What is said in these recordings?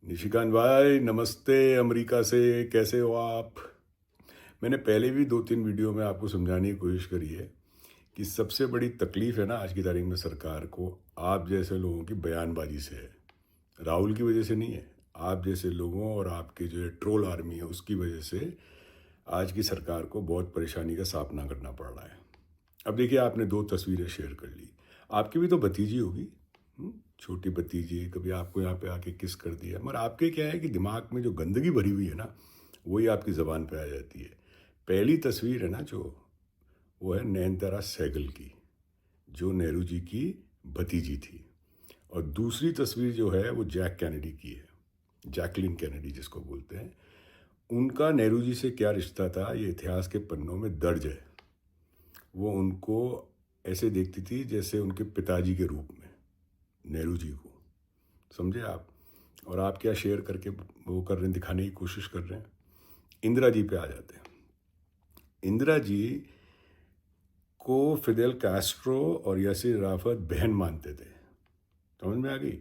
निशिकांत भाई नमस्ते अमेरिका से। कैसे हो आप? मैंने पहले भी 2-3 वीडियो में आपको समझाने की कोशिश करी है कि सबसे बड़ी तकलीफ है ना आज की तारीख में सरकार को आप जैसे लोगों की बयानबाजी से है। राहुल की वजह से नहीं है, आप जैसे लोगों और आपके जो ट्रोल आर्मी है उसकी वजह से आज की सरकार को बहुत परेशानी का सामना करना पड़ रहा है। अब देखिए, आपने 2 तस्वीरें शेयर कर ली। आपकी भी तो भतीजी होगी, छोटी भतीजी, कभी आपको यहाँ पे आके किस कर दिया। मगर आपके क्या है कि दिमाग में जो गंदगी भरी हुई है ना, वही आपकी ज़बान पे आ जाती है। पहली तस्वीर है ना जो, वो है नयनतारा सहगल की, जो नेहरू जी की भतीजी थी। और दूसरी तस्वीर जो है वो जैक कैनेडी की है, जैकलिन कैनेडी जिसको बोलते हैं। उनका नेहरू जी से क्या रिश्ता था ये इतिहास के पन्नों में दर्ज है। वो उनको ऐसे देखती थी जैसे उनके पिताजी के रूप में, नेहरू जी को, समझे आप? और आप क्या शेयर करके वो कर रहे हैं, दिखाने की कोशिश कर रहे हैं। इंदिरा जी पे आ जाते हैं। इंदिरा जी को फिदेल कैस्ट्रो और यासिर अराफत बहन मानते थे, समझ में आ गई?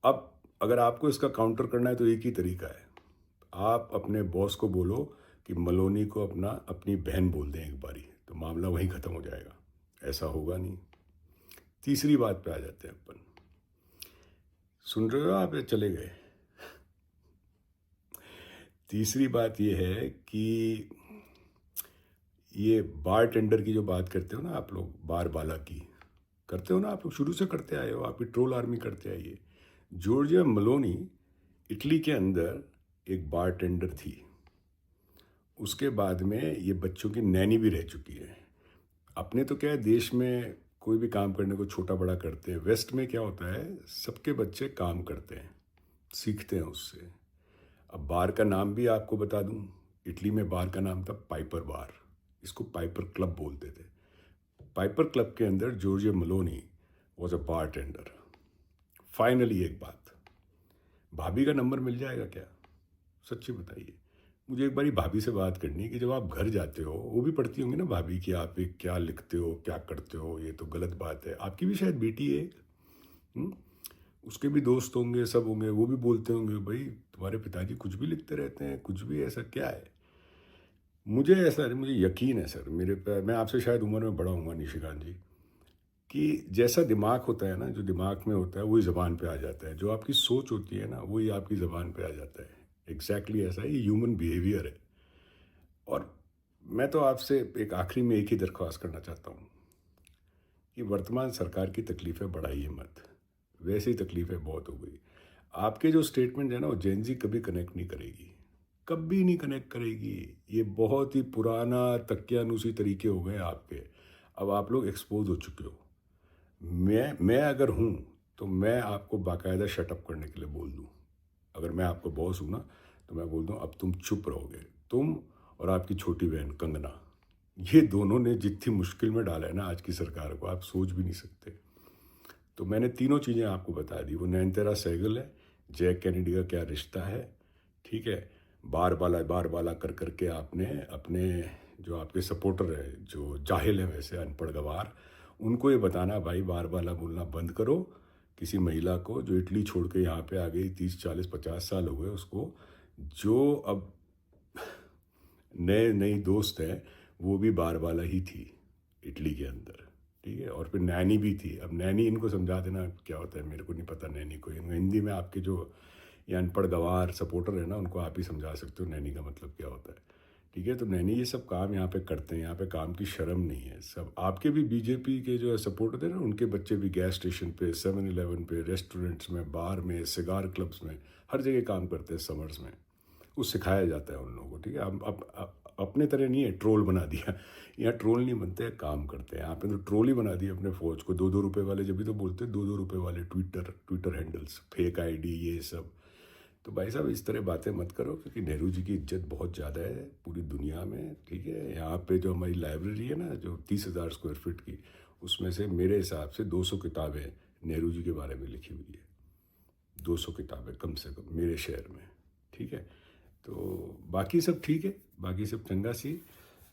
अब अगर आपको इसका काउंटर करना है तो एक ही तरीका है, आप अपने बॉस को बोलो कि मलोनी को अपनी बहन बोल दें एक बारी, तो मामला वहीं ख़त्म हो जाएगा। ऐसा होगा नहीं। तीसरी बात पे आ जाते हैं अपन। सुन रहे हो आप या चले गए? तीसरी बात ये है कि ये बार टेंडर की जो बात करते हो ना आप लोग, बार बाला की करते हो ना आप लोग, शुरू से करते आए हो, आपकी ट्रोल आर्मी करते आई है। जॉर्जिया मलोनी इटली के अंदर एक बार टेंडर थी। उसके बाद में ये बच्चों की नैनी भी रह चुकी है। अपने तो क्या है, देश में कोई भी काम करने को छोटा बड़ा करते हैं। वेस्ट में क्या होता है, सबके बच्चे काम करते हैं, सीखते हैं उससे। अब बार का नाम भी आपको बता दूं, इटली में बार का नाम था पाइपर बार। इसको पाइपर क्लब बोलते थे। पाइपर क्लब के अंदर Georgia मलोनी was a bar tender. Finally एक बात, भाभी का नंबर मिल जाएगा क्या? सच्ची बताइए। मुझे एक बारी भाभी से बात करनी है कि जब आप घर जाते हो, वो भी पढ़ती होंगी ना भाभी कि आप एक क्या लिखते हो, क्या करते हो, ये तो गलत बात है। आपकी भी शायद बेटी है, हम्म? उसके भी दोस्त होंगे, सब होंगे, वो भी बोलते होंगे भाई तुम्हारे पिताजी कुछ भी लिखते रहते हैं, कुछ भी, ऐसा क्या है? मुझे यकीन है सर, मेरे पे, मैं आपसे शायद उम्र में बड़ा हूँगा निशिकांत जी, कि जैसा दिमाग होता है ना, जो दिमाग में होता है वही ज़बान पे आ जाता है। जो आपकी सोच होती है ना, वही आपकी ज़बान पे आ जाता है। एग्जैक्टली ऐसा है, ये ह्यूमन बिहेवियर है। और मैं तो आपसे एक आखिरी में एक ही दरख्वास्त करना चाहता हूँ कि वर्तमान सरकार की तकलीफ़ें बढ़ाइए मत। वैसे ही तकलीफ़ें बहुत हो गई। आपके जो स्टेटमेंट है ना, वो जेन ज़ी कभी कनेक्ट नहीं करेगी, कभी नहीं कनेक्ट करेगी। ये बहुत ही पुराना तकियानुसी तरीके हो गए आपके। अब आप लोग एक्सपोज हो चुके हो। मैं अगर हूँ तो मैं आपको बाकायदा शटअप करने के लिए बोल दूँ। अगर मैं आपका बॉस हूँ ना, तो मैं बोल दूँ अब तुम चुप रहोगे। तुम और आपकी छोटी बहन कंगना, ये दोनों ने जितनी मुश्किल में डाला है ना आज की सरकार को, आप सोच भी नहीं सकते। तो मैंने तीनों चीज़ें आपको बता दी। वो नयनतारा सहगल है, जैक कैनेडी का क्या रिश्ता है, ठीक है, बार बाला कर करके आपने अपने जो आपके सपोर्टर है, जो जाहिल है वैसे अनपढ़ गवार, उनको ये बताना भाई बार बाला बोलना बंद करो। किसी महिला को जो इटली छोड़ के यहाँ पे आ गई, 30 40 50 साल हो गए उसको, जो अब नए नई दोस्त हैं, वो भी बार बाला ही थी इटली के अंदर, ठीक है। और फिर नैनी भी थी। अब नैनी इनको समझा देना क्या होता है, मेरे को नहीं पता नैनी को। हिंदी में आपके जो ये अनपढ़ गवार सपोर्टर है ना, उनको आप ही समझा सकते हो नैनी का मतलब क्या होता है, ठीक है। तो नैनी ये सब काम यहाँ पे करते हैं, यहाँ पे काम की शर्म नहीं है। सब आपके भी बीजेपी के जो सपोर्टर थे ना, उनके बच्चे भी गैस स्टेशन पे, 7-Eleven पे, रेस्टोरेंट्स में, बार में, सिगार क्लब्स में, हर जगह काम करते हैं समर्स में। वो सिखाया जाता है उन लोगों को, ठीक है। अब अपने तरह नहीं है ट्रोल बना दिया। यहाँ ट्रोल नहीं बनते हैं, काम करते हैं। आपने तो ट्रोल ही बना दिया अपने फौज को। 2-2 रुपये वाले, जब भी तो बोलते हैं 2-2 रुपये वाले ट्विटर हैंडल्स, फेक आईडी, ये सब। तो भाई साहब इस तरह बातें मत करो, क्योंकि नेहरू जी की इज्जत बहुत ज़्यादा है पूरी दुनिया में, ठीक है। यहाँ पे जो हमारी लाइब्रेरी है ना, जो 30,000 स्क्वायर फीट की, उसमें से मेरे हिसाब से 200 किताबें नेहरू जी के बारे में लिखी हुई है। 200 किताबें कम से कम मेरे शहर में, ठीक है। तो बाकी सब ठीक है, बाकी सब चंगा सी।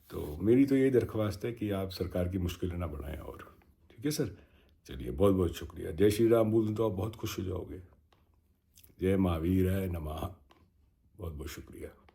तो मेरी तो यही दरख्वास्त है कि आप सरकार की मुश्किलें ना बढ़ाएं और, ठीक है सर। चलिए, बहुत बहुत शुक्रिया। जय श्री राम बोल दूं तो आप बहुत खुश हो जाओगे। जय महावीर है नमः। बहुत बहुत शुक्रिया।